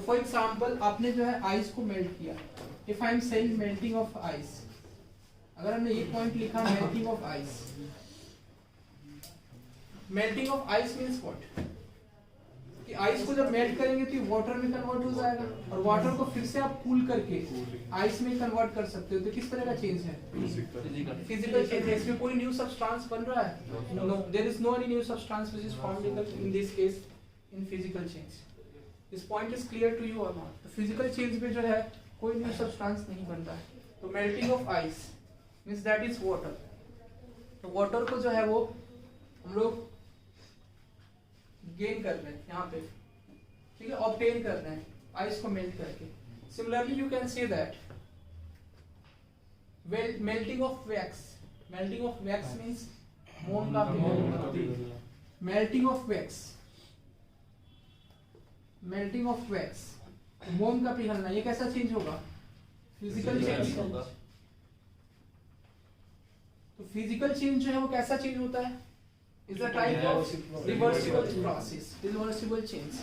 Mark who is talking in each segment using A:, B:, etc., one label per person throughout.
A: For example आपने जो है आइस को मेल्ट किया, if I am saying melting of ice, अगर हमने ये पॉइंट लिखा melting of ice, melting of ice means what, कि आइस को जब मेल्ट करेंगे तो वाटर में कन्वर्ट हो जाएगा, और वाटर को फिर से आप कूल करके आइस में कन्वर्ट कर सकते हो। तो किस तरह का चेंज है? फिजिकल चेंज है। इसमें कोई न्यू सब्सटेंस बन रहा है? No, there is no any new substance which is formed in this case in physical change. This point is clear to you or not? तो फिजिकल चेंज में जो है कोई न्यू सब्सटेंस नहीं बन रहा है। तो melting of ice means that is water. तो वाटर को जो है वो हम लोग गेन कर रहे हैं यहाँ पे, ठीक है, ऑब्टेन कर रहे हैं आइस को मेल्ट करके। Similarly you can say that melting of wax, melting of wax means मोम का पिघलना, melting of wax, melting of wax, मोम का पिघलना, ये कैसा चेंज होगा? फिजिकल चेंज होगा। तो फिजिकल चेंज जो है वो कैसा चेंज होता है? Is a type of reversible process, reversible change.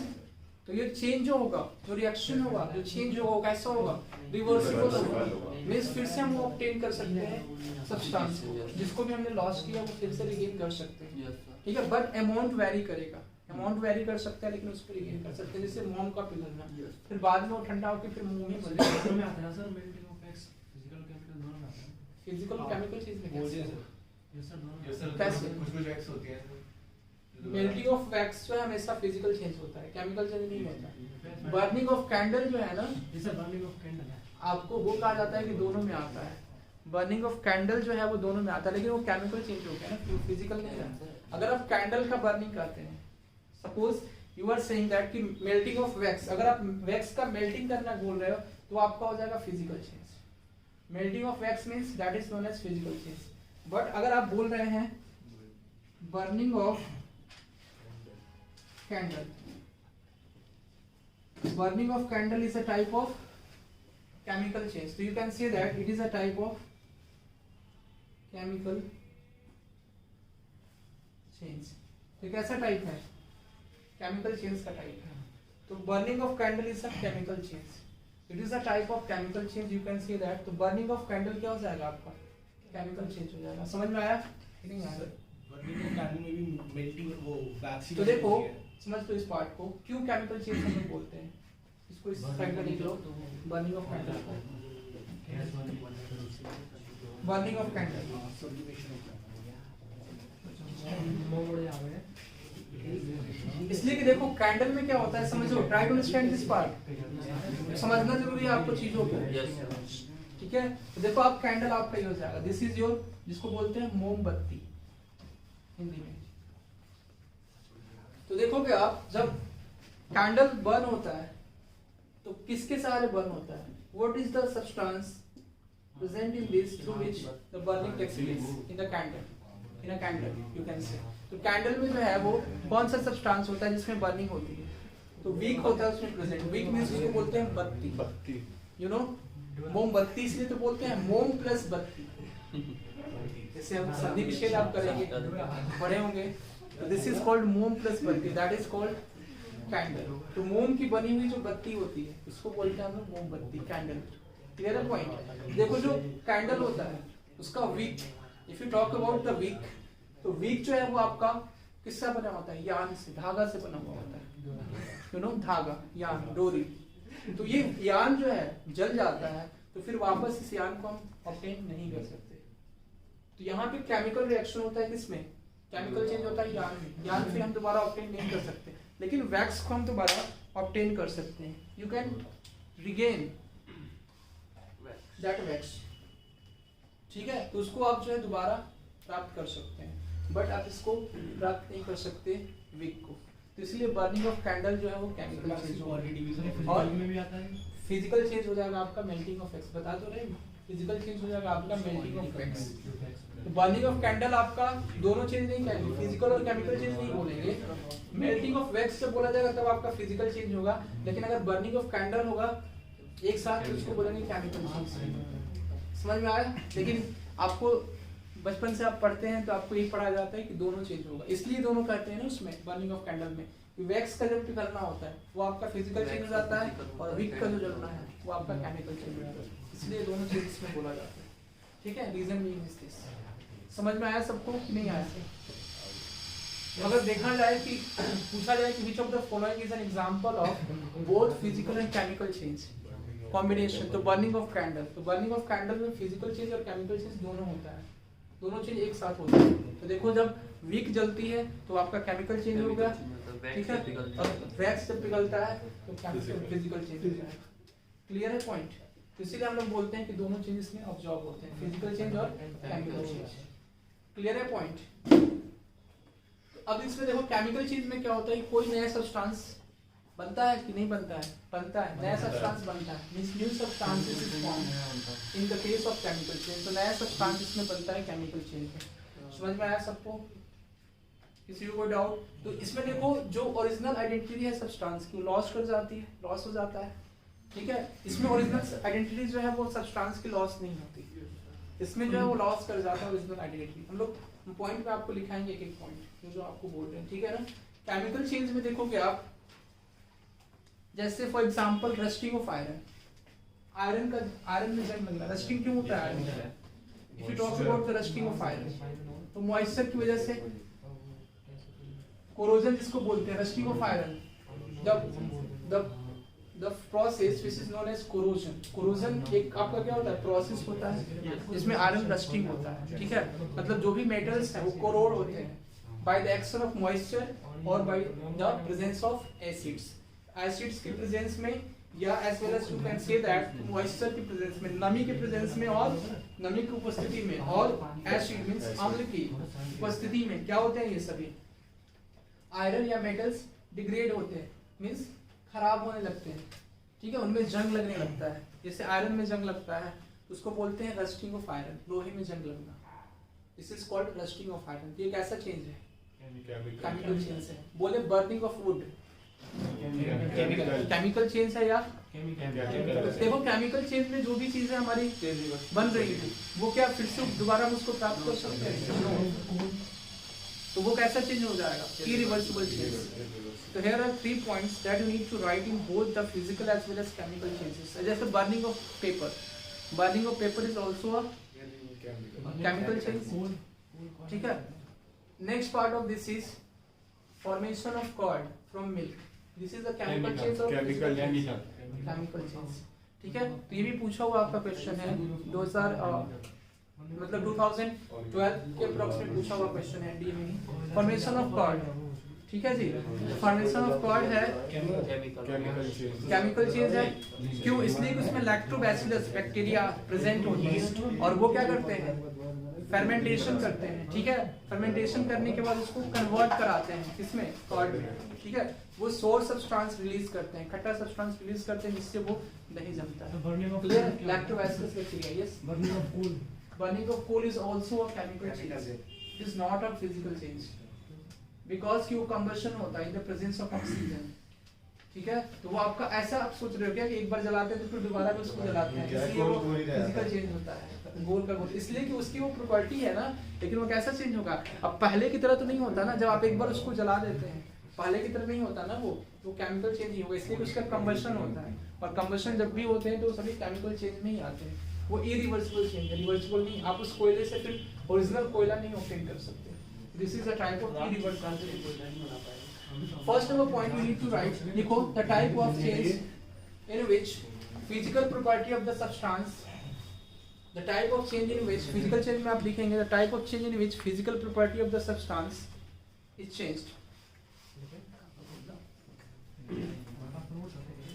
A: तो ये चेंज जो होगा, जो रिएक्शन होगा, जो चेंज होगा कैसा होगा? रिवर्सिबल होगा। मींस फिर से हम वो ऑब्टेन कर सकते हैं सब्सटेंस को, जिसको भी हमने लॉस किया वो फिर से रिगेन कर सकते हैं, ठीक है। बट अमाउंट वेरी करेगा, अमाउंट वेरी कर सकता है, लेकिन उसको रिगेन कर सकते हैं। जैसे मोम का पिघलना, फिर बाद में वो ठंडा होकर फिर मुंह में बन जाएगा।
B: में आता है sir melting of wax, physical chemical दोनों में आता है।
A: फिजिकल और केमिकल चीज में कैसे?
B: यस सर दोनों।
C: यस सर,
A: कैसे?
C: कुछ वैक्स होती है।
A: मेल्टिंग ऑफ वैक्स जो है हमेशा फिजिकल चेंज होता है, केमिकल चेंज नहीं होता। बर्निंग ऑफ कैंडल जो है ना,
B: ये सर बर्निंग ऑफ कैंडल है।
A: आपको वो कहा जाता है कि दोनों में आता है। बर्निंग ऑफ कैंडल जो है वो दोनों में आता है, लेकिन वो केमिकल चेंज हो गया ना, फिजिकल नहीं है। अगर आप कैंडल का बर्निंग करते हैं, suppose you are saying that कि मेल्टिंग ऑफ वैक्स, अगर आप वैक्स का मेल्टिंग करना बोल रहे हो तो आपका हो जाएगा physical change. Melting of wax means that is known as physical change. But अगर आप बोल रहे हैं burning of candle, burning of candle is a type of chemical change, so you can say that it is a type of chemical change। तो कैसा type है? Chemical change का type है। तो burning of candle is a chemical change, it is a type of chemical change, you can say that। तो burning of candle क्या हो जाएगा आपका? केमिकल चेंज हो जाएगा। समझ में आया? नहीं आया?
D: बर्निंग ऑफ कैंडल में भी मेल्टिंग वो वैक्स।
A: तो देखो समझ लो इस पार्ट को, क्यों केमिकल चेंज हम लोग बोलते हैं इसको, इस साइड में लिख लो। Burning of candle, burning of candle, इसलिए कि देखो कैंडल में क्या होता है समझो, try to understand this part, समझना जरूरी है आपको चीजों को, ठीक है। तो देखो आप कैंडल आपका ये हो जाएगा, दिस इज योर, जिसको बोलते हैं मोमबत्ती हिंदी में। तो देखोगे आप जब कैंडल बर्न होता है तो किसके सहारे बर्न होता है? What is the substance present in this through which the burning takes place in the candle, in a candle you can say. तो कैंडल में जो है वो कौन सा सब्सटेंस होता है जिसमें बर्निंग होती है? तो वीक होता है उसमें प्रेजेंट। वीक मींस उसको बोलते हैं बत्ती, बत्ती, यू नो, मोमबत्ती इसलिए तो बोलते हैं मोम प्लस बत्ती। जैसे हम संधि विच्छेद आप करेंगे पढ़े होंगे, तो दिस इज कॉल्ड मोम प्लस बत्ती, दैट इज कॉल्ड कैंडल। तो मोम की बनी हुई जो बत्ती होती है उसको बोलते हैं हम लोग मोमबत्ती, कैंडल। क्लियर है पॉइंट? देखो जो कैंडल होता है उसका wick, if you talk about the wick, तो विक जो है वो आपका किससे बना होता है? यान से, धागा से बना हुआ होता है, यू नो, धागा, यान, डोरी। तो ये यान जो है जल जाता है तो फिर वापस इस यान को हम ऑब्टेन नहीं कर सकते। तो यहाँ पे केमिकल रिएक्शन होता है किसमें? केमिकल चेंज होता है यान में, यान फिर हम दोबारा ऑब्टेन नहीं कर सकते, लेकिन वैक्स को हम दोबारा ऑब्टेन कर सकते हैं। You can regain that wax, ठीक है। तो उसको आप जो है दोबारा प्राप्त कर सकते हैं, बट आप इसको प्राप्त नहीं कर सकते विक को। तो इसलिए बर्निंग ऑफ कैंडल जो है वो केमिकल चेंज होगा, और
B: में भी आता है
A: फिजिकल चेंज हो जाएगा आपका मेल्टिंग ऑफ वैक्स। बता तो रहे, फिजिकल चेंज हो जाएगा आपका मेल्टिंग ऑफ वैक्स। तो बर्निंग ऑफ कैंडल आपका दोनों चेंज नहीं करेंगे, फिजिकल और केमिकल चेंज नहीं बोलेंगे। मेल्टिंग ऑफ वैक्स जब बोला जाएगा तब आपका फिजिकल चेंज होगा, लेकिन अगर बर्निंग ऑफ कैंडल होगा एक साथ तो उसको बोलेंगे केमिकल चेंज। समझ में आया? लेकिन आपको बचपन से आप पढ़ते हैं तो आपको यही पढ़ा जाता है कि दोनों चेंज होगा, इसलिए दोनों कहते हैं ना उसमें बर्निंग ऑफ कैंडल में कि वैक्स का जब पिघलना होता है वो आपका फिजिकल चेंज हो जाता है और विक का जो जलना है वो आपका केमिकल चेंज हो जाता है, इसलिए दोनों चीज इसमें बोला जाता है। ठीक है, रीजन बीइंग इज दिस। समझ में आया सबको कि नहीं आया? अगर देखा जाए कि पूछा जाए कि which of the following is an example of both physical and chemical change combination, तो burning of candle, तो burning of candle में physical change और chemical change दोनों होता है, दोनों चीज एक साथ होता है। तो देखो जब wick जलती है तो आपका chemical change हो गया, ठीक है, और wax जब पिघलता है तो physical change होता है। क्लियर है पॉइंट? तो इसीलिए हम लोग बोलते हैं कि दोनों चीज इसमें ऑब्जॉर्व होते हैं, फिजिकल चेंज और केमिकल चेंज। क्लियर है पॉइंट? अब इसमें देखो केमिकल चेंज में क्या होता है, कोई नया सब्सटेंस बनता है कि नहीं बनता है? बनता है, नया सब्सटेंस बनता है, means new substances is formed in the case of chemical change. तो नया सब्सटेंस इसमें बनता है केमिकल चेंज में। समझ में आया सबको? किसी को कोई डाउट? तो इसमें देखो जो ओरिजिनल आइडेंटिटी है सब्सटेंस की लॉस कर जाती है, लॉस हो जाता है, ठीक है। इसमें ओरिजिनल आइडेंटिटी जो है वो सब्सटेंस की लॉस नहीं होती, इसमें जो है वो लॉस कर जाता है ओरिजिनल आइडेंटिटी। हम लोग पॉइंट पे आपको लिखाएंगे एक एक पॉइंट जो आपको बोल रहे हैं, ठीक है ना। केमिकल चेंज में देखोगे आप, जैसे for example rusting of iron, iron में जंग लगना, रस्टिंग क्यों होता है आयरन में? If you talk about the rusting of iron, तो मॉइस्चर की वजह से, कोरोजन जिसको बोलते हैं, rusting of iron, the process which is known as corrosion, corrosion एक आपका क्या होता है, प्रोसेस होता है जिसमें आयरन रस्टिंग होता है, ठीक है। मतलब जो भी मेटल्स हैं वो कोरोड होते हैं by the action of moisture और by the presence of acids, acids के प्रेजेंस में, या as well as you can say that moisture की प्रेजेंस में, नमी के प्रेजेंस में और नमी की उपस्थिति में, और एसिड मींस अम्ल की उपस्थिति में क्या होते हैं ये सभी आयरन या मेटल्स डिग्रेड होते हैं, मींस खराब होने लगते हैं, ठीक है, उनमें जंग लगने लगता है। जैसे आयरन में जंग लगता है तो उसको बोलते हैं रस्टिंग ऑफ आयरन, लोहे में जंग लगना, this is called rusting of iron. ये कैसा चेंज है? केमिकल चेंज है। बोले burning of would, chemical change है या देखो केमिकल चेंज में जो भी चीजें हमारी बन रही है वो क्या फिर से दोबारा हम उसको प्राप्त कर सकते हैं? तो वो कैसा चेंज हो जाएगा? Irreversible change. So here are 3 points that you need to write in both the physical as well as chemical changes. Just the burning of paper. Burning of paper is also a chemical change. ठीक है? Next part of this is formation of curd from milk. This is a chemical change or physical change? Chemical change. ठीक है? तो ये भी पूछा हुआ आपका क्वेश्चन है 2012 के अप्रॉक्सीमेट पूछा हुआ क्वेश्चन है डी में। फॉर्मेशन ऑफ कर्ड, ठीक है जी, फॉर्मेशन ऑफ कर्ड है केमिकल चेंज है। क्यों? इसलिए कि उसमें लैक्टोबैसिलस बैक्टीरिया प्रेजेंट होती है और वो क्या करते हैं, फर्मेंटेशन करते हैं, ठीक है। फर्मेंटेशन करने के बाद उसको कन्वर्ट कराते हैं किसमें, कर्ड में, ठीक है। वो सोर सब्सटेंस रिलीज करते हैं, खट्टा सब्सटेंस रिलीज करते हैं जिससे वो दही जमता है। Lactobacillus bacteria, yes. Burning of coal is also a chemical change. It is not a physical change. Because कि वो combustion होता है in the presence of oxygen. ठीक है, तो वो आपका ऐसा आप सोच रहे हो क्या कि एक बार जलाते हैं तो फिर दोबारा भी उसको जलाते हैं, इसलिए वो physical change होता है, गोल का गोल, इसलिए कि उसकी वो प्रॉपर्टी है ना। लेकिन वो कैसा चेंज होगा? अब पहले की तरह तो नहीं होता ना, जब आप एक बार उसको जला देते हैं पहले की तरह नहीं होता ना, वो केमिकल चेंज ही होगा, इसलिए उसका कंबशन होता है। और कंबशन जब भी होते हैं तो सभी केमिकल चेंज में ही आते हैं। वो इरिवर्सिबल चेंज है, रिवर्सिबल नहीं। आप उस कोयले से फिर ओरिजिनल कोयला नहीं ऑब्टेन कर सकते। This is a type of irreversible change. First number point you need to write, लिखो the type of change in which physical property of the substance, the type of change in which physical change में आप लिखेंगे the type of change in which physical property of the substance is changed,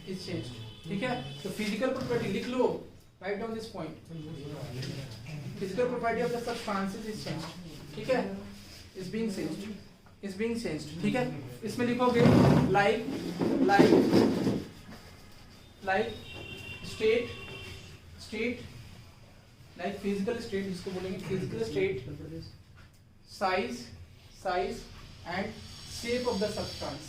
A: is changed, ठीक है। तो physical property लिख लो, write down this point. Physical property of the substances is changed, ठीक है, is being changed, ठीक है। इसमें लिखोगे like state, like physical state जिसको बोलेंगे physical state, size and shape of the substance,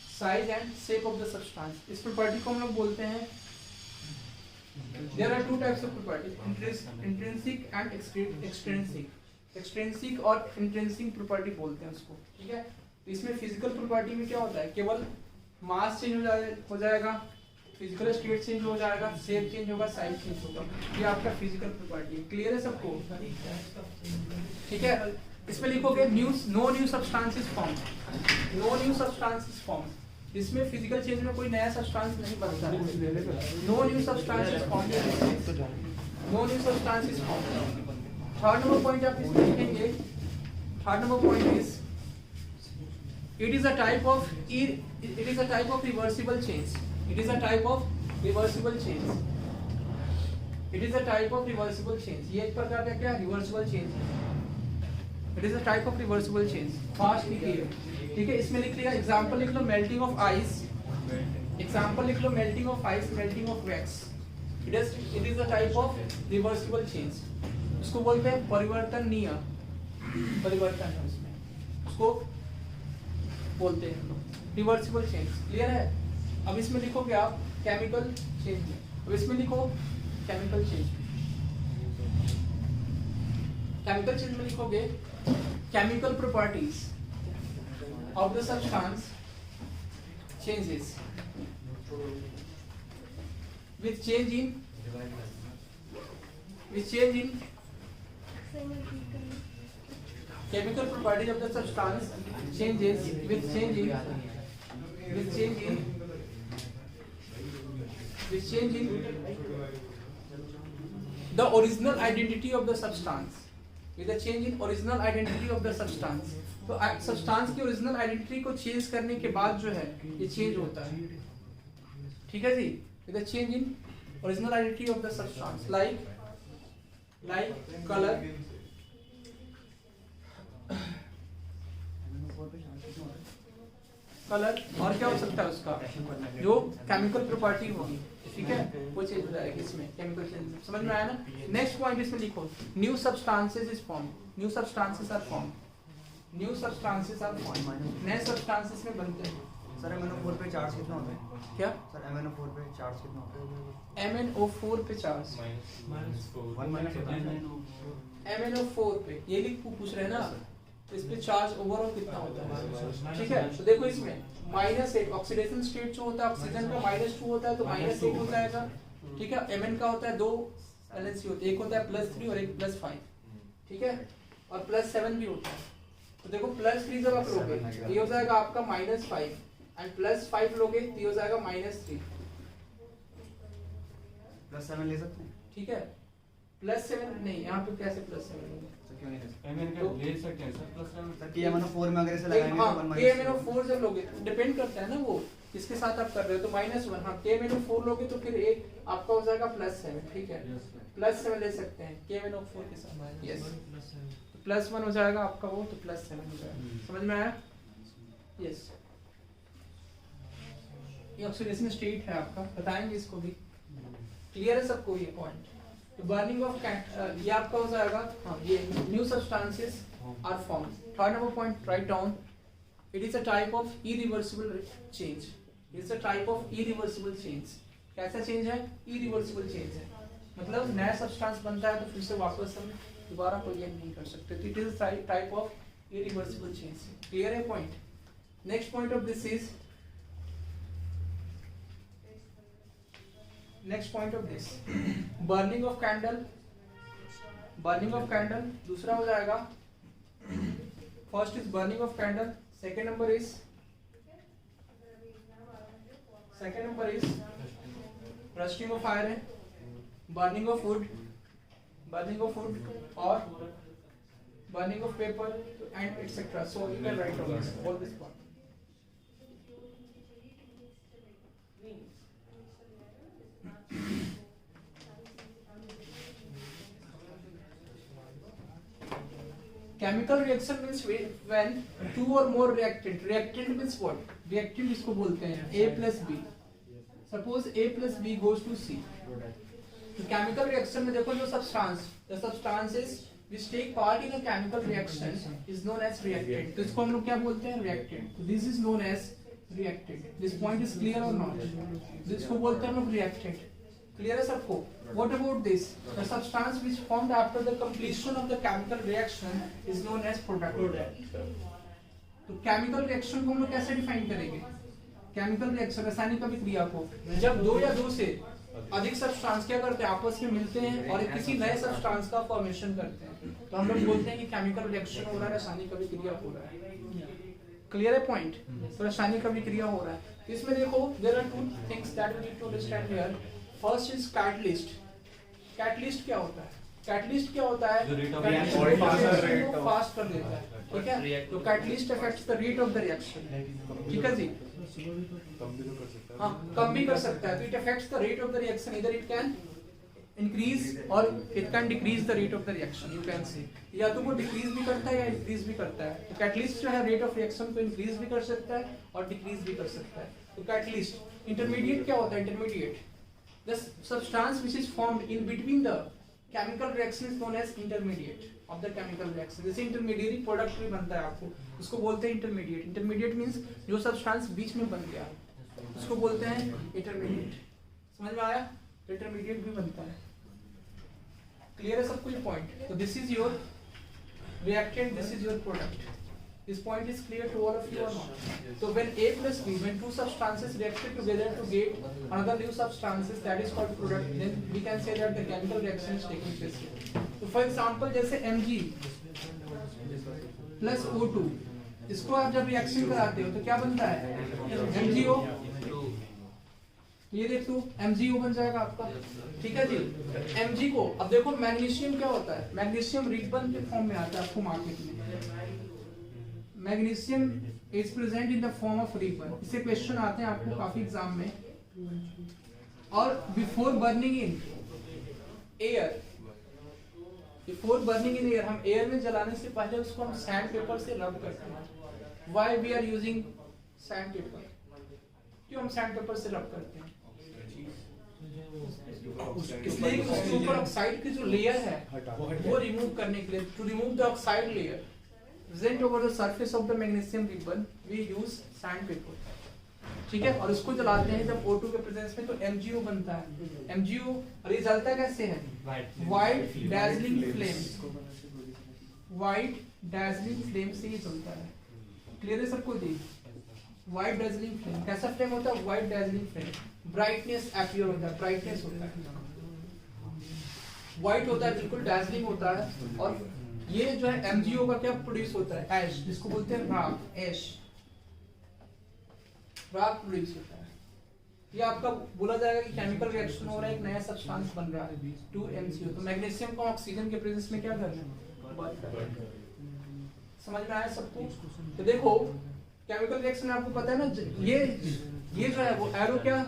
A: size and shape of the substance। इस property को हम लोग बोलते हैं, there are two types of properties, intrinsic and extrinsic. Extrinsic और इंट्रिंसिक प्रॉपर्टी बोलते हैं उसको, ठीक है। तो इसमें फिजिकल प्रॉपर्टी में क्या होता है, केवल मास चेंज हो जाएगा, फिजिकल स्टेट चेंज हो जाएगा, शेप चेंज होगा, साइज चेंज होगा, ये आपका फिजिकल प्रॉपर्टी है। क्लियर है सबको, ठीक है। इसमें लिखोगे no new substances form, no new substances form. इसमें फिजिकल चेंज में कोई नया सब्सटेंस नहीं बनता है। No new substances form, no new substances form. Third number point आप इसमें लिखेंगे, third number point is it is a type of reversible change, it is a type of reversible change, it is a type of reversible change। ये एक प्रकार का क्या reversible change है, it is a type of reversible change। Fast लिखिए, ठीक है। इसमें लिख लिया एग्जांपल लिख लो मेल्टिंग ऑफ आइस, एग्जांपल लिख लो melting of ice, melting of wax, it is a type of reversible change। उसको बोलते हैं परिवर्तनीय, परिवर्तन है उसमें, उसको बोलते हैं रिवर्सिबल चेंज। क्लियर है। अब इसमें लिखोगे आप केमिकल चेंज, अब इसमें लिखो केमिकल चेंज, केमिकल चेंज में लिखोगे chemical properties of the substance changes with change in chemical properties of the substance changes with change in the original identity of the substance, with the change in original identity of the substance। तो substance की original identity को change करने के बाद जो है ये change होता है, ठीक है जी। with the change in original identity of the substance like color, colour, और क्या हो सकता है उसका जो केमिकल प्रॉपर्टी होगी, ठीक है, वो चेंज हो जाएगी इसमें, केमिकल चेंज। समझ में आया ना। नेक्स्ट पॉइंट इसमें लिखो new substances is form, new substances are form, new substances are form, नए सब्सटेंसेस में बनते हैं।
C: सर MnO4 पे चार्ज कितना होता है?
A: क्या
C: सर MnO4 पे चार्ज कितना होता है?
A: MnO4 पे चार्ज MnO4 पे ये लिख पूछ रहे हैं ना, इस पे चार्ज ओवरऑल कितना होता है, ठीक है। तो देखो इसमें -8 ऑक्सीडेशन स्टेट जो होता है ऑक्सीजन का -2 होता है, तो -8 हो जाएगा, ठीक है। Mn का होता है 2 वैलेंसी होती है, एक होता है +3 और एक +5, ठीक है, और +7 भी होता है। तो देखो +3 जब आप लोगे ये हो जाएगा आपका -5 एंड +5 लोगे तो ये हो जाएगा -3,
C: +7 ले सकते हैं?
A: ठीक है। +7 नहीं, यहाँ पे कैसे +7 होगा,
C: तो क्यों नहीं ले सकते?
B: MN का ले सकते हैं सर +7
C: सर KMnO4 में अगर ऐसे लगाएंगे तो 1
A: KMnO4 जब लोगे डिपेंड करता है ना वो किसके साथ आप कर रहे हो, तो -1 हाँ KMnO4 लोगे तो फिर एक आपका हो जाएगा +7, ठीक है, +7 ले सकते हैं KMnO4 के साथ, यस। तो +1 हो जाएगा आपका वो, तो +7 हो जाएगा। समझ में आया, यस। ये ऑक्सीडेशन स्टेट है आपका, बताएंगे इसको भी। क्लियर है सबको ये पॉइंट। तो बर्निंग ऑफ ये आपका हो जाएगा, हाँ ये new substances are form. Third number point write down, it is a type of irreversible change, it is a type of irreversible change. कैसा चेंज है, इरिवर्सिबल चेंज है, मतलब नया सब्सटेंस बनता है तो फिर से वापस हम दोबारा प्रोजेक्ट नहीं कर सकते, तो it is type of irreversible change. Clear है point. Next point of this is, next point of this burning of candle, burning of candle दूसरा हो जाएगा। First is burning of candle, second number is rusting of iron, burning of wood, और burning of paper and etcetera. So you can write on this all this part. Chemical reaction means when two or more reactant, reactant means what? Reactant इसको बोलते हैं A plus B. Suppose A plus B goes to C. तो chemical reaction में देखो जो substance, the substances which take part in a chemical reaction is known as reactant. तो इसको हम लोग क्या बोलते हैं, reactant. So this is known as reactant. This point is clear or not? इसको बोलते हैं हम लोग reactant. Clear है सबको? What about this? The substance which formed after the completion of the chemical reaction is known as product. तो chemical reaction को हम लोग कैसे डिफाइन करेंगे? केमिकल रिएक्शन रासायनिक अभिक्रिया को जब दो या दो से अधिक सब्सटेंस क्या करते हैं, आपस में मिलते हैं और किसी नए सब्सटेंस का फॉर्मेशन करते हैं, तो हम लोग बोलते हैं कि केमिकल रिएक्शन हो रहा है, रासायनिक अभिक्रिया हो रहा है। क्लियर है पॉइंट? तो रासायनिक अभिक्रिया हो रहा है। तो इसमें देखो there are two things that we need to understand here. First is catalyst. Catalyst क्या होता है? कैटलिस्ट क्या होता है? फास्ट कर देता है, ठीक है? तो catalyst affects the rate of the reaction, ठीक है जी? हाँ, कम भी कर सकता है। तो it affects the rate of the reaction, इधर इट कैन इंक्रीज और it can decrease the rate of the reaction, you can see. या तो वो डिक्रीज भी करता है या इंक्रीज भी करता है। तो कैटलिस्ट जो है रेट ऑफ रिएक्शन को इंक्रीज भी कर सकता है और डिक्रीज भी कर सकता है। तो कैटलिस्ट। इंटरमीडिएट क्या होता है? Intermediate the substance which is formed in between the chemical reaction is known as intermediate of the chemical reaction. जैसे इंटरमीडिएट प्रोडक्ट भी बनता है आपको, उसको बोलते हैं इंटरमीडिएट। इंटरमीडिएट मींस जो सब्सटेंस बीच में बन गया उसको बोलते हैं इंटरमीडिएट। समझ में आया? इंटरमीडिएट भी बनता है। क्लियर है सबको ये पॉइंट? तो this is your reactant, this is your product. This point is clear to all of you or not? So when A plus B, when two substances reacted together to get another new substances, that is called product. Then we can say that the chemical reaction is taking place here. So for example, जैसे Mg plus O2, इसको आप जब reaction कराते हो तो क्या बनता है? MgO। ये देख तू MgO बन जाएगा आपका, ठीक है जी? Mg को अब देखो मैग्नीशियम क्या होता है? मैग्नीशियम रिबन के फॉर्म में आता है आपको मार्केट में। Magnesium is present in the form of ribbon. इससे क्वेश्चन आते हैं आपको काफी एग्जाम में। और before burning in air, before burning in air, हम एयर में जलाने से पहले उसको हम सैंड पेपर से रब करते हैं। Why we are using sand paper? क्यों हम सैंड पेपर से रब करते हैं? इसलिए कि उसके ऊपर ऑक्साइड की जो लेयर है वो रिमूव करने के लिए, to remove the oxide layer present over the surface of the magnesium ribbon we use sandpaper, ठीक है? और उसको जलाते हैं जब O2 के प्रेजेंस में तो MgO बनता है। MgO और ये जलता कैसे है? White dazzling flame, white dazzling flame से ही जलता है। क्लियर है सबको जी? वाइट डैजलिंग फ्लेम कैसा फ्लेम होता है? White dazzling flame. Brightness appear होता है, ब्राइटनेस होता है, वाइट होता है, बिल्कुल डैजलिंग होता है। और ये जो है MgO का क्या प्रोड्यूस होता है? ऐश, जिसको बोलते हैं राख, ऐश, राख प्रोड्यूस होता है। ये आपका बोला जाएगा कि केमिकल रिएक्शन हो रहा है, एक नया सब्सटेंस बन रहा है 2MgO। तो मैग्नीशियम को ऑक्सीजन के प्रेजेंस में क्या करना है? समझ में आया सबको? तो देखो केमिकल रिएक्शन आपको पता है ना, ये जो है वो एरो क्या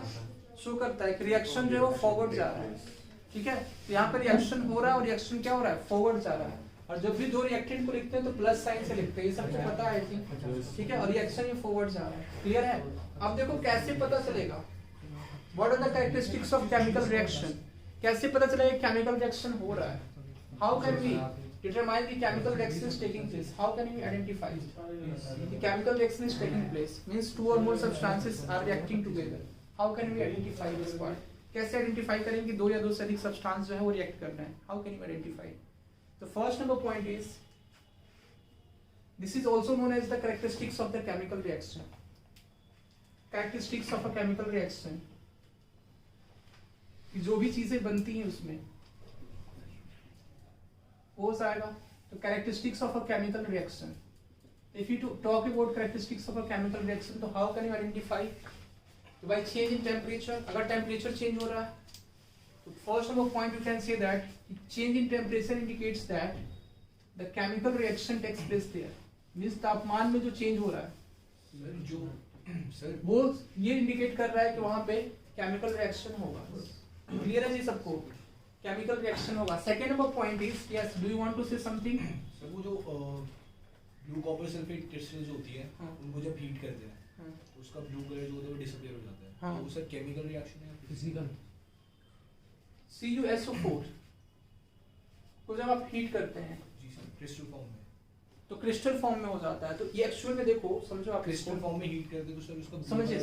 A: शो करता है कि रिएक्शन जो है वो फॉरवर्ड जा रहा है, ठीक है? तो यहाँ पर रिएक्शन हो रहा है और रिएक्शन क्या हो रहा है? फॉरवर्ड जा रहा है। और जब भी दो रिएक्टेंट को लिखते हैं तो प्लस साइन से लिखते हैं, ये सबको पता है आई थिंक, ठीक है? और रिएक्शन ये फॉरवर्ड जा रहा है। क्लियर है? अब देखो कैसे पता चलेगा? What are the characteristics of chemical reaction? कैसे पता चलेगा केमिकल रिएक्शन हो रहा है? How can we determine the chemical reaction is taking place? How can we identify the chemical reaction is taking place? Means two or more substances are reacting together. How can we identify this part? कैसे identify करेंगे दो या दो से अधिक substance जो है वो रिएक्ट कर रहे हैं? How can you identify? The first number point is, this is also known as the characteristics of the chemical reaction. Characteristics of a chemical reaction. जो भी चीजें बनती हैं उसमें हो जाएगा। तो characteristics of a chemical reaction. If you talk about characteristics of a chemical reaction, तो how can you identify? By change in temperature. अगर temperature change हो रहा है, first number point you can say that change in temperature indicates that the chemical reaction takes place there. Means तापमान में जो change हो रहा है वो ये indicate कर रहा है कि वहाँ पे chemical reaction होगा। Clear है जी सबको? Chemical reaction होगा। Second number point is, yes, do you want to say something?
D: Sir वो जो ब्लू कॉपर सल्फेट क्रिस्टल्स होती है उनको जब हीट करते हैं उसका ब्लू कलर जो होता है वो डिसअपीयर हो जाता है। तो वो सर केमिकल रिएक्शन है फिजिकल?
A: CuSO4 को जब आप हीट करते हैं
D: जी सर, क्रिस्टल फॉर्म में,
A: तो क्रिस्टल फॉर्म में हो जाता है। तो ये एक्चुअल में देखो, समझो आप
D: क्रिस्टल फॉर्म में हीट करते तो सर उसका
A: समझिए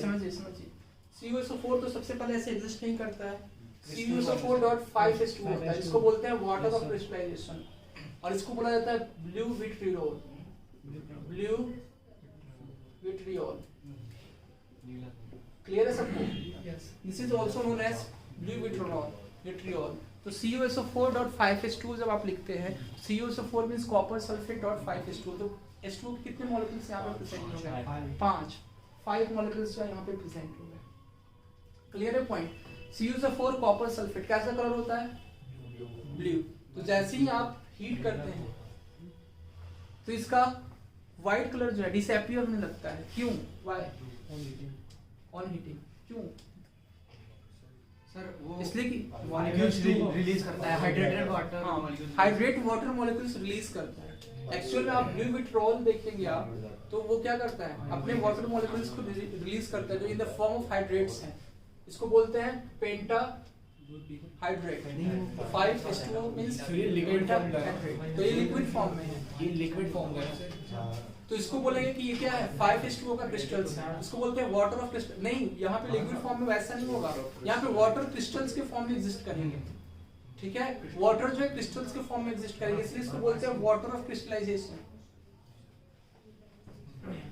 A: CuSO4 तो सबसे पहले ऐसे एग्जिस्ट नहीं करता है, CuSO4.5H2 होता है, इसको बोलते हैं वाटर ऑफ क्रिस्टलाइजेशन, और इसको बोला जाता है blue vitriol. Blue vitriol, clear है सबको? Yes, this is also known as blue vitriol. तो CuSO4.5H2 जब आप लिखते हैं, CuSO4 means copper sulphate dot 5H2, तो H2 के कितने मॉलिक्यूल्स यहाँ पे प्रेजेंट हो गए? 5 मॉलिक्यूल्स यहाँ पे प्रेजेंट हो गए। क्लियर है पॉइंट? CuSO4 कॉपर सल्फेट कैसा कलर होता है? ब्लू। तो जैसे ही आप हीट करते हैं तो इसका व्हाइट कलर जो है डिसअपियर होने लगता है। क्यों? व्हाई? On heating. क्यों?
C: सर वो
A: इसलिए कि
C: मॉलिक्यूल्स रिलीज करता है, hydrated water molecules,
A: hydrate water molecules release करता है। एक्चुअल में आप ब्लू विट्रियोल देखेंगे आप, तो वो क्या करता है? अपने वाटर मॉलिक्यूल्स को रिलीज करता है जो in the form of hydrates हैं। इसको बोलते हैं पेंटा हाइड्रेट। 5H2O मींस
D: ये लिक्विड फॉर्म का है।
A: तो ये लिक्विड फॉर्म में है।
D: ये लिक्विड फॉर्म का है।
A: तो इसको बोलेंगे कि ये क्या है? 5H2O का क्रिस्टल्स है। इसको बोलते हैं वाटर ऑफ क्रिस्टल। नहीं, यहाँ पे लिक्विड फॉर्म में वैसा नहीं होगा, यहाँ पे वाटर क्रिस्टल्स के फॉर्म में एग्जिस्ट करेंगे। ठीक है, वाटर जो है क्रिस्टल्स के फॉर्म में एग्जिस्ट करेंगे, इसलिए इसको बोलते हैं वाटर ऑफ क्रिस्टलाइजेशन।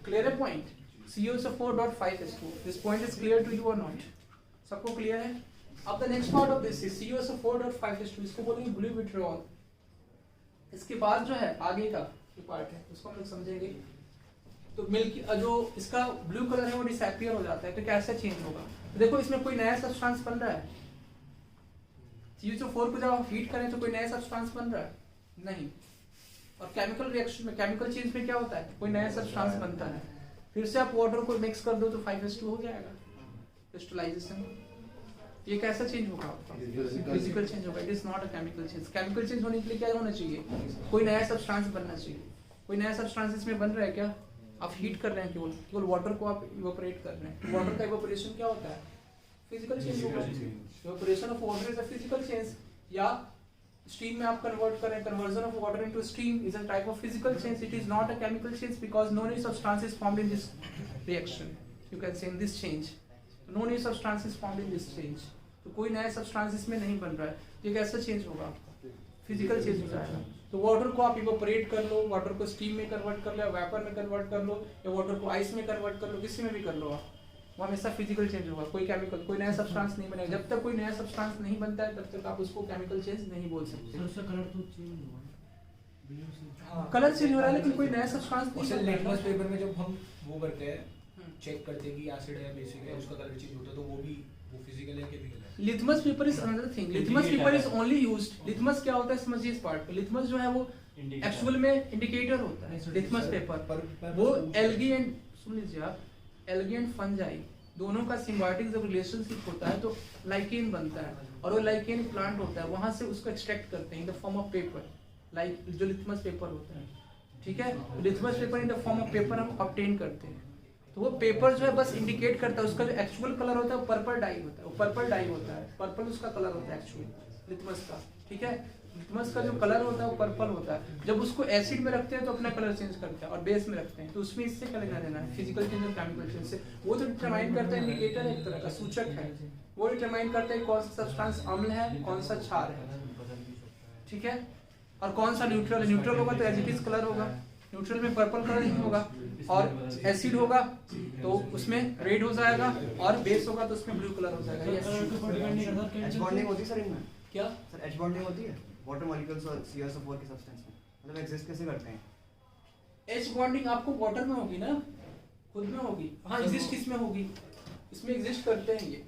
A: क्लियर है point? CuSO4.5H2। This point is clear to you or not? सबको क्लियर है? अब the next part of this is CuSO4.5H2, इसको बोलेंगे ब्लू विट्रियोल। इसके बाद जो है आगे का जो पार्ट है उसको हम लोग समझेंगे। तो मिल्क जो इसका ब्लू कलर है वो डिसअपियर हो जाता है, तो कैसे चेंज होगा? तो देखो इसमें कोई नया सब्सटेंस बन रहा है। CuSO4 को जब आप हीट करें तो कोई नया सब्सटेंस बन रहा है? नहीं। और केमिकल रिएक्शन में, केमिकल चेंज में क्या होता है? कोई नया सब्सटेंस बनता है, फिर से आप वाटर को मिक्स कर दो तो 5H2 हो जाएगा, क्रिस्टलाइजेशन। ये कैसा चेंज होगा? फिजिकल चेंज होगा। It is not a chemical change. Chemical change होने के लिए क्या होना चाहिए? कोई नया सब्सटेंस बनना चाहिए। कोई नया सब्सटेंस इसमें बन रहा है क्या? आप हीट कर रहे हैं, केवल वाटर को आप इवोपरेट कर रहे हैं। वाटर का इवोपरेशन क्या होता है? फिजिकल चेंज होगा। Evaporation of water is a physical change. या स्टीम में आप कन्वर्ट करें, conversion of water into steam is a type of physical change. It is not a chemical change because no new substance is formed in this reaction. You can say in this change no new substance is formed in this change. तो कोई नया substance इसमें नहीं बन रहा है, ये कैसा चेंज होगा? फिजिकल चेंज हो जाएगा। तो वाटर को आप इवोपरेट कर लो, वाटर को स्टीम में कन्वर्ट कर लो, वेपर में कन्वर्ट कर लो, या वाटर को आइस में कन्वर्ट कर लो, किसी में भी कर लो आप, वो हमेशा फिजिकल चेंज होगा। कोई केमिकल, कोई नया सब्सटेंस नहीं बनेगा। जब तक कोई नया सब्सटेंस नहीं बनता है तब तक आप उसको केमिकल चेंज नहीं बोल सकते।
B: उसका कलर तो चेंज हुआ,
A: कलर चेंज हो रहा है लेकिन कोई नया सब्सटेंस नहीं
D: उसे
A: बन रहा है।
D: लिटमस पेपर में जब हम वो करते हैं, चेक करते हैं कि एसिड है बेसिक है, उसका कलर चेंज होता है, तो वो भी वो फिजिकल है केमिकल है।
A: Litmus paper is another thing. Litmus paper is only used. Litmus क्या होता है समझिए इस पार्ट को। लिथमस जो है वो एक्चुअल में इंडिकेटर होता है। लिथमस पेपर वो एल्गी एंड, सुन लीजिए आप, एल्गी एंड फंजाई दोनों का सिम्बायोटिक जब रिलेशनशिप होता है तो लाइकेन बनता है, और वो लाइकेन प्लांट होता है, वहां से उसको एक्सट्रैक्ट करते हैं in the form of paper, like जो लिथमस पेपर होता है। ठीक है, litmus paper in the form of paper हम ऑब्टेन करते हैं। तो वो पेपर जो है बस इंडिकेट करता है, उसका जो एक्चुअल कलर होता है वो पर्पल डाई होता है, वो पर्पल डाई होता है, पर्पल उसका कलर होता है एक्चुअली लिथमस का। ठीक है, लिथमस का जो कलर होता है वो पर्पल होता है। जब उसको एसिड में रखते हैं तो अपना कलर चेंज करता है, और बेस में रखते हैं तो उसमें इससे क्या लेना देना है? फिजिकल चेंज और केमिकल चेंज से। वो तो डिटरमाइन करता है, इंडिकेटर है, एक तरह का सूचक है, वो डिटरमाइन करता है कौन सा सब्सटेंस अम्ल है, कौन सा क्षार है। ठीक है, और कौन सा न्यूट्रल है। न्यूट्रल होगा तो एज इट इज कलर होगा, न्यूट्रल में पर्पल कलर नहीं होगा, और एसिड होगा तो उसमें रेड हो जाएगा, और बेस होगा तो उसमें ब्लू कलर हो जाएगा।
C: एच बॉन्डिंग होती है सर इनमें?
A: क्या
C: सर एच बॉन्डिंग होती है वाटर मॉलिक्यूल्स और CuSO4 के सब्सटेंस में, मतलब एग्जिस्ट कैसे करते हैं?
A: एच बॉन्डिंग आपको वाटर में होगी ना, खुद में होगी। हाँ, एग्जिस्ट किस में होगी? इसमें एग्जिस्ट करते हैं ये।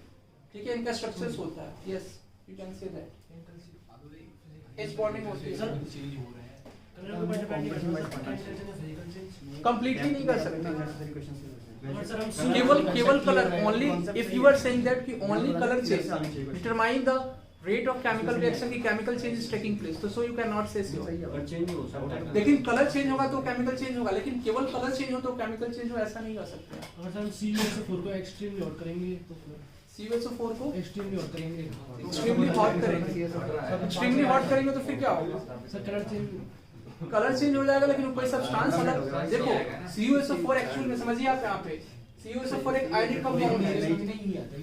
A: ठीक है, इनका स्ट्रक्चर्स होता है। Yes, you can say that H bonding होती है। कंप्लीटली नहीं कर सकते केवल colour only. If you are saying that कि only colour change determine the rate of chemical reaction की chemical change is taking place, तो सो यू कैन नॉट से सो।
B: चेंज हो सकता है,
A: लेकिन कलर चेंज होगा तो केमिकल चेंज होगा, लेकिन केवल कलर चेंज हो तो केमिकल चेंज हो, ऐसा नहीं कर सकते।
B: अगर हम CuSO4 को एक्सट्रीमली हॉट करेंगे तो
A: CuSO4 को
B: एक्सट्रीमली हॉट करेंगे,
A: एक्सट्रीमली हॉट करेंगे, एक्सट्रीमली हॉट करेंगे तो फिर क्या होगा?
B: सर
A: कलर चेंज हो जाएगा, लेकिन कोई सब्सटेंस अलग। देखो CuSO4 एक्चुअल में समझिए आप यहाँ पे CuSO4 एक ionic compound है.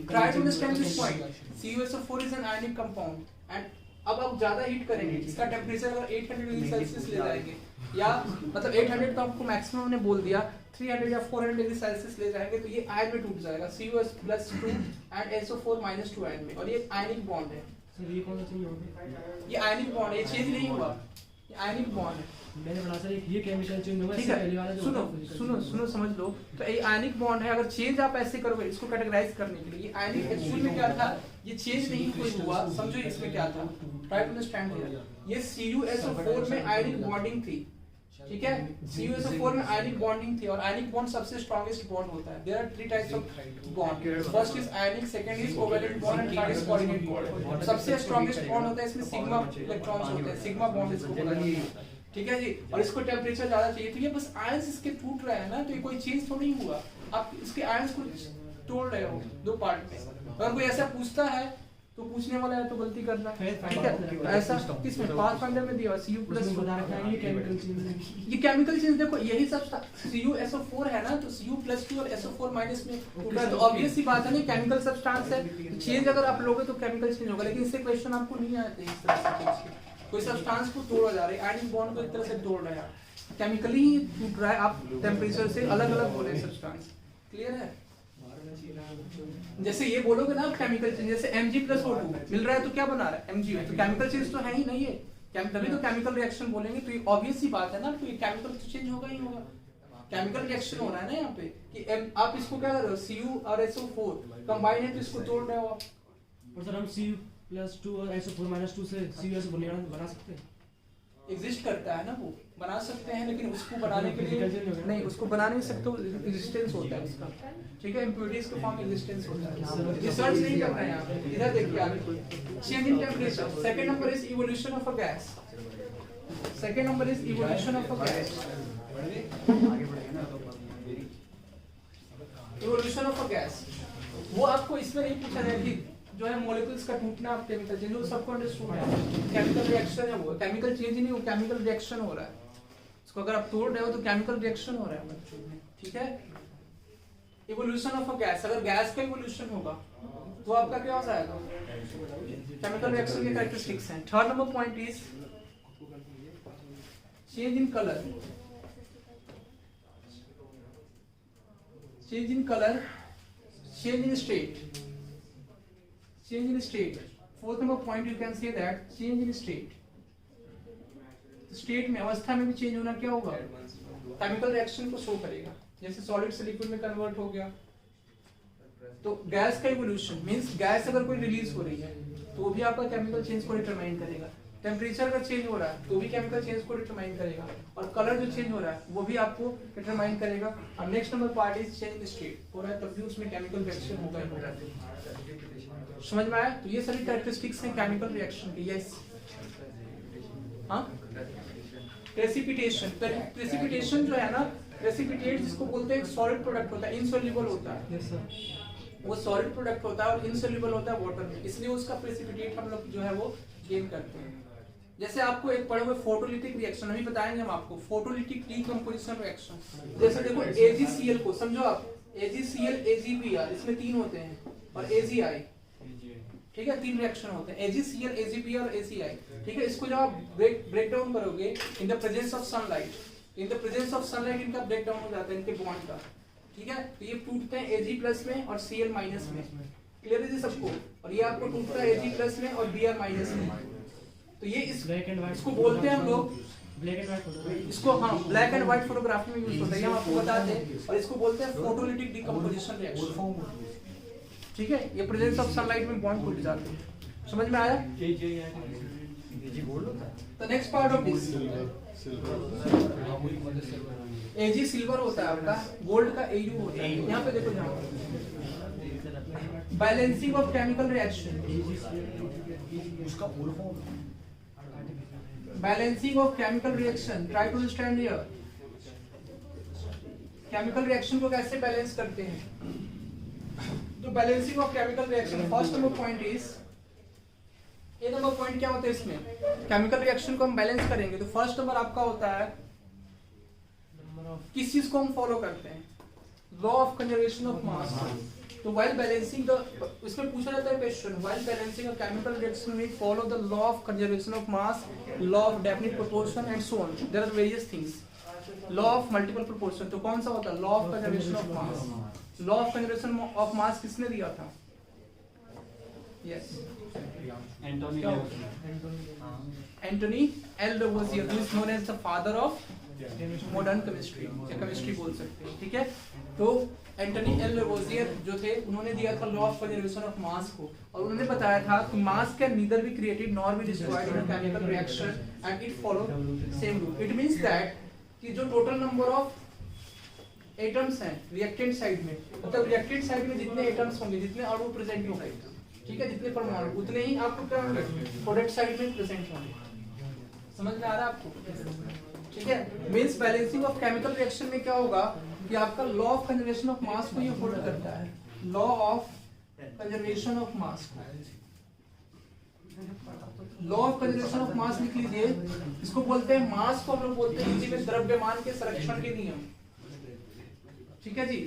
A: Try to understand this point. CuSO4 is an ionic compound and अब आप ज्यादा हीट करेंगे, इसका टेम्परेचर अगर 800 डिग्री सेल्सियस ले जाएंगे या मतलब 800 तो आपको मैक्सिमम ने बोल दिया, 300 या 400 डिग्री सेल्सियस ले जाएंगे तो ये आयन में टूट जाएगा, CuS+2 एंड SO4-2 आयन में, और ये आयनिक बॉन्ड है.
B: सर ये कौन सा चेंज होगा?
A: ये आयनिक बॉन्ड है, ये चेंज नहीं हुआ, ये आयनिक बॉन्ड है.
B: मैंने पढ़ा सर ये केमिकल चेंज होगा,
A: ठीक
B: इससे पहले वाला
A: है,
B: जो
A: सुनो
B: होता है, physical
A: सुनो
B: change।
A: सुनो समझ लो. तो ये आयनिक बॉन्ड है, अगर चेंज आप ऐसे करोगे इसको कैटेगराइज करने के लिए, ये आयनिक एक्चुअल में क्या था, ये चेंज नहीं कोई हुआ, समझो इसमें क्या था. Try to understand here. ये CuSO4 में आयनिक बॉन्डिंग थी, ठीक है. CuSO4 में आयनिक बॉन्डिंग थी और आयनिक बॉन्ड सबसे स्ट्रॉन्गेस्ट बॉन्ड होता है. There are 3 types of bond. First is ionic, second is covalent bond and third is coordinate bond. सबसे स्ट्रॉन्गेस्ट बॉन्ड होता है, इसमें सिग्मा इलेक्ट्रॉन्स होते हैं, सिग्मा बॉन्ड इसको बोला जाता है. ठीक है जी. और इसको टेम्परेचर ज्यादा चाहिए, तो ये बस आयंस इसके टूट रहे हैं ना, तो ये कोई चेंज थोड़ी नहीं हुआ. आप इसके आयंस को तोड़ रहे हो दो पार्ट में. अगर कोई ऐसा पूछता है तो पूछने वाला है तो गलती कर रहा है, ठीक है. ऐसा किसमें पाथफाइंडर में दिया Cu+
B: उसमें बता रखा है ये केमिकल चेंज है।
A: ये केमिकल चेंज देखो, यही सब CuSO4 है ना, तो Cu+2 और SO4- में टूटा है, तो ऑब्वियस सी बात है ना, केमिकल सब्सटेंस है, तो चेंज अगर आप लोगे तो केमिकल चेंज होगा. लेकिन इससे क्वेश्चन आपको नहीं आते इस तरह से चेंज के. कोई सब्सटेंस को तोड़ा जा रहा है, आयनिक बॉन्ड को एक तरह से तोड़ रहे हैं, केमिकली ही टूट रहा है, आप टेम्परेचर से अलग अलग हो रहे हैं सब्सटेंस. क्लियर है. जैसे ये बोलोगे ना केमिकल चेंज, जैसे Mg+O2 मिल रहा है तो क्या बना रहा है, Mg, तो केमिकल चेंज तो है ही नहीं है, तभी तो केमिकल रिएक्शन बोलेंगे. तो ये ऑब्वियस सी बात है ना, तो ये केमिकल तो चेंज होगा ही होगा. केमिकल रिएक्शन हो रहा है ना यहाँ पे कि आप इसको क्या कर रहे हो, Cu और SO4 कंबाइन है तो इसको तोड़ रहे हो आप.
B: और सर हम Cu+2 और SO4-2 से CuSO4 बना सकते हैं?
A: एग्जिस्ट करता है ना, वो बना सकते हैं, लेकिन उसको बनाने के लिए
B: Physical change हो गया।
A: नहीं, उसको बना नहीं सकते, एग्जिस्टेंस होता है उसका. ठीक है, इम्प्योरिटीज के फॉर्म एग्जिस्टेंस होता है. रिसर्च नहीं कर रहे हैं यहाँ पे. इधर देखिए आगे, change in temperature. Second number is evolution of a gas. Second number is evolution of a gas. Evolution of a gas, वो आपको इसमें नहीं पूछा जाए कि जो है मॉलिक्यूल्स का टूटना, आप केमिकल चेंज, वो सबको अंडरस्टूड है. केमिकल रिएक्शन है, वो केमिकल चेंज ही नहीं, वो केमिकल रिएक्शन हो रहा है. इसको अगर आप तोड़ रहे हो तो केमिकल रिएक्शन हो रहा है. ठीक है. इवोल्यूशन ऑफ अ गैस, अगर गैस का इवोल्यूशन होगा तो आपका क्या हो जाएगा, केमिकल रिएक्शन के कैरेक्टरिस्टिक्स हैं. Third number point is change in colour. Change in colour, change in state. Change in state. Fourth number point you can say that change in state. State में, अवस्था में भी चेंज होना क्या होगा, chemical reaction को show करेगा. जैसे सॉलिड से लिक्विड में कन्वर्ट हो गया, तो गैस का इवोल्यूशन मींस गैस अगर कोई रिलीज हो रही है तो भी आपका केमिकल चेंज को डिटरमाइन करेगा. टेम्परेचर अगर चेंज हो रहा है तो भी केमिकल चेंज को डिटरमाइन करेगा, और कलर जो चेंज हो रहा है वो भी आपको डिटरमाइन करेगा. और next number part is change in state. हो रहा है तब भी उसमें केमिकल रिएक्शन होगा ही होगा. समझ में आया. तो ये सारी कैरेक्टरिस्टिक्स हैं केमिकल रिएक्शन की. यस. हाँ, प्रेसिपिटेशन. प्रेसिपिटेशन जो है ना, प्रेसिपिटेट जिसको बोलते हैं, एक सॉलिड प्रोडक्ट होता है, इनसोल्यूबल होता है.
B: Yes sir.
A: वो सॉलिड प्रोडक्ट होता है और इनसोल्यूबल होता है वाटर में, इसलिए उसका प्रेसिपिटेट हम लोग जो है वो गेन करते हैं. जैसे आपको एक पढ़े हुए फोटोलिटिक रिएक्शन अभी बताएंगे हम आपको, फोटोलिटिक डीकंपोजिशन रिएक्शन. जैसे देखो AgCl को समझो आप, AgCl, AgBr, इसमें 3 होते हैं, और AgI. ठीक है, 3 रिएक्शन होते हैं, AgCl, AgBr और AgI. ठीक है, इसको जब आप ब्रेक डाउन करोगे in the presence of sunlight, in the presence of sunlight इनका ब्रेक डाउन हो जाता है, इनके बॉन्ड का. ठीक है, तो ये टूटते हैं Ag+ में और Cl- में. क्लियर है जी सबको. और ये आपको टूटता है Ag+ में और Br- में. तो ये
B: ब्लैक एंड व्हाइट
A: इसको बोलते हैं हम लोग,
B: ब्लैक एंड व्हाइट फोटो.
A: इसको हाँ ब्लैक एंड व्हाइट फोटोग्राफी में यूज होता है, ये हम आपको बताते हैं. और इसको बोलते हैं फोटोलिटिक डीकंपोजिशन रिएक्शन. ठीक है, ये प्रेजेंस ऑफ सनलाइट में बॉन्ड टूट जाते हैं. समझ में आया. तो next part of this, Ag silver होता है आपका, गोल्ड का Au होता है. यहाँ पे देखो, जहाँ बैलेंसिंग ऑफ केमिकल रिएक्शन,
D: उसका full form
A: balancing of chemical reaction. Try to understand here. Chemical reaction को कैसे बैलेंस करते हैं. तो balancing of chemical reaction, first number point is, A number point क्या होता है इसमें, केमिकल रिएक्शन को हम बैलेंस करेंगे तो फर्स्ट नंबर आपका होता है, किस चीज को हम फॉलो करते हैं, लॉ ऑफ कंजर्वेशन ऑफ मास। तो while balancing the, इसमें पूछा जाता है question, while balancing a chemical reaction we follow the law of conservation of mass, law of definite proportion and so on. There are various things. Law of multiple proportion, तो कौन सा होता है? Law of conservation of mass. Law of conservation of mass किसने दिया था? Yes. Anthony L. Lavoisier, who is known as the father of modern chemistry या chemistry बोल सकते हैं, ठीक है। तो एंटनी एल लेवोजियर जो थे, उन्होंने दिया था law of conservation of mass को, और उन्होंने बताया था कि मास can neither be created nor be destroyed in a chemical reaction and it follow same rule. It means that कि जो टोटल नंबर ऑफ एटम्स हैं रिएक्टेंट साइड में, मतलब रिएक्टेंट साइड में जितने एटम्स होंगे, जितने अणु प्रेजेंट होंगे, ठीक है, जितने परमाणु, उतने ही आपको क्या होंगे प्रोडक्ट साइड में प्रेजेंट होंगे। समझ में आ रहा है आपको? ठीक है। Means balancing of chemical reaction में क्या होगा कि आपका law of conservation of mass को ये होल्ड करता है, law of conservation of mass को। Law of conservation of mass लिख लीजिए, इसको बोलते हैं, मास को हम लोग बोलते हैं हिंदी में द्रव्यमान के संरक्षण के नियम। ठीक है जी,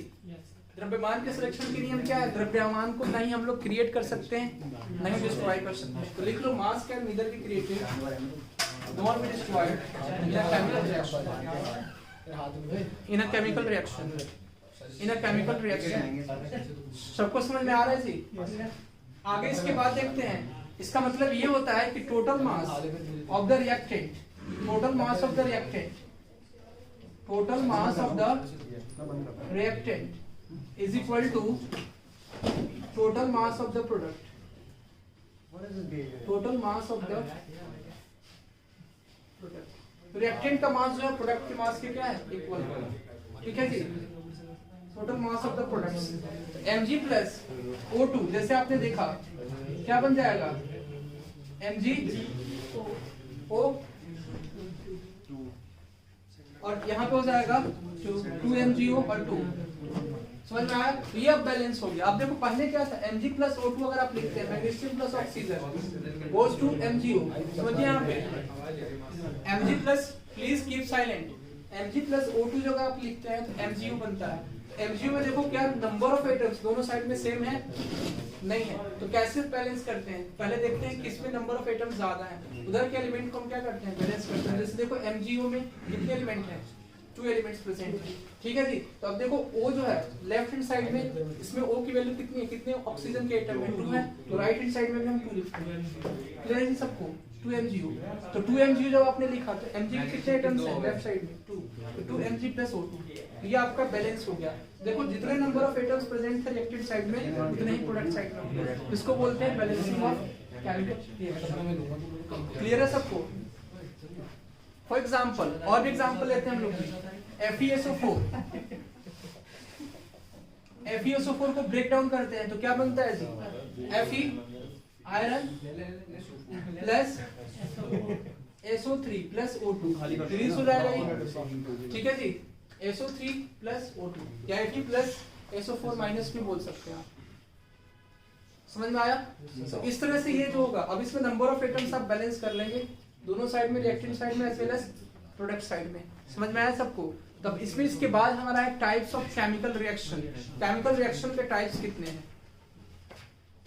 A: द्रव्यमान के संरक्षण के नियम क्या है? द्रव्यमान को नहीं हम लोग क्रिएट कर सकते हैं, नहीं डिस्ट्रॉय कर सकते हैं। तो लिख लो, mass can neither be created nor be destroyed in a chemical reaction. In a chemical reaction. In a chemical reaction. सबको समझ में आ रहा है जी? आगे इसके बाद देखते हैं, इसका मतलब ये होता है कि total mass of the reactant, total mass of the reactant, total mass of the reactant is equal to total mass of the product, total mass of the reactant का मास जो है प्रोडक्ट के मास के क्या है? इक्वल। ठीक है जी, total mass of the product mg plus O2, जैसे आपने देखा क्या बन जाएगा? mg O, और यहाँ पे हो जाएगा 2mgO और 2। समझ में आया? ये अब बैलेंस हो गया। आप देखो पहले क्या था, mg प्लस O2 अगर आप लिखते हैं, magnesium plus oxygen goes to mgO। समझिए यहाँ पे mg plus, please keep silent, mg plus O2 जब आप लिखते हैं तो mgO बनता है। mgO में देखो क्या नंबर ऑफ एटम्स दोनों साइड में सेम है? नहीं है। तो कैसे बैलेंस करते हैं? पहले देखते हैं किसमें नंबर ऑफ एटम्स ज्यादा है, उधर के एलिमेंट को हम क्या करते हैं? बैलेंस करते हैं। जैसे देखो mgO में कितने एलिमेंट हैं? 2 एलिमेंट्स प्रेजेंट है। ठीक है जी, तो अब देखो O जो है लेफ्ट हैंड साइड में, इसमें O की वैल्यू कितनी है? कितने ऑक्सीजन के एटम है? 2 है। तो राइट हैंड साइड में भी हम 2 लिखते हैं। क्लियर है जी सबको? 2mgO। तो 2mgO जब आपने लिखा तो mg के कितने एटम्स हैं लेफ्ट साइड में? 2। तो 2mg प्लस O2, ये आपका बैलेंस हो गया। देखो जितने नंबर ऑफ एटम्स प्रेजेंट थे रिएक्टेड साइड में, उतने ही प्रोडक्ट साइड में। इसको बोलते हैं balancing of chemical reaction. Clear है सबको? फॉर एग्जांपल, और भी एग्जांपल लेते हैं हम लोग। FeSO4, FeSO4 को ब्रेक डाउन करते हैं तो क्या बनता है जी? Fe iron plus SO3 plus O2 release हो जाएगा ये। ठीक है जी, SO3 प्लस O2 या Fe प्लस SO4 माइनस भी बोल सकते हैं आप। समझ में आया? तो इस तरह से ये जो होगा, अब इसमें नंबर ऑफ एटम्स आप बैलेंस कर लेंगे दोनों साइड में, रिएक्टेंट साइड में as well as product side में। समझ में आया सबको? तब इसमें इसके बाद हमारा है types of chemical reaction. Chemical reaction के टाइप्स कितने हैं?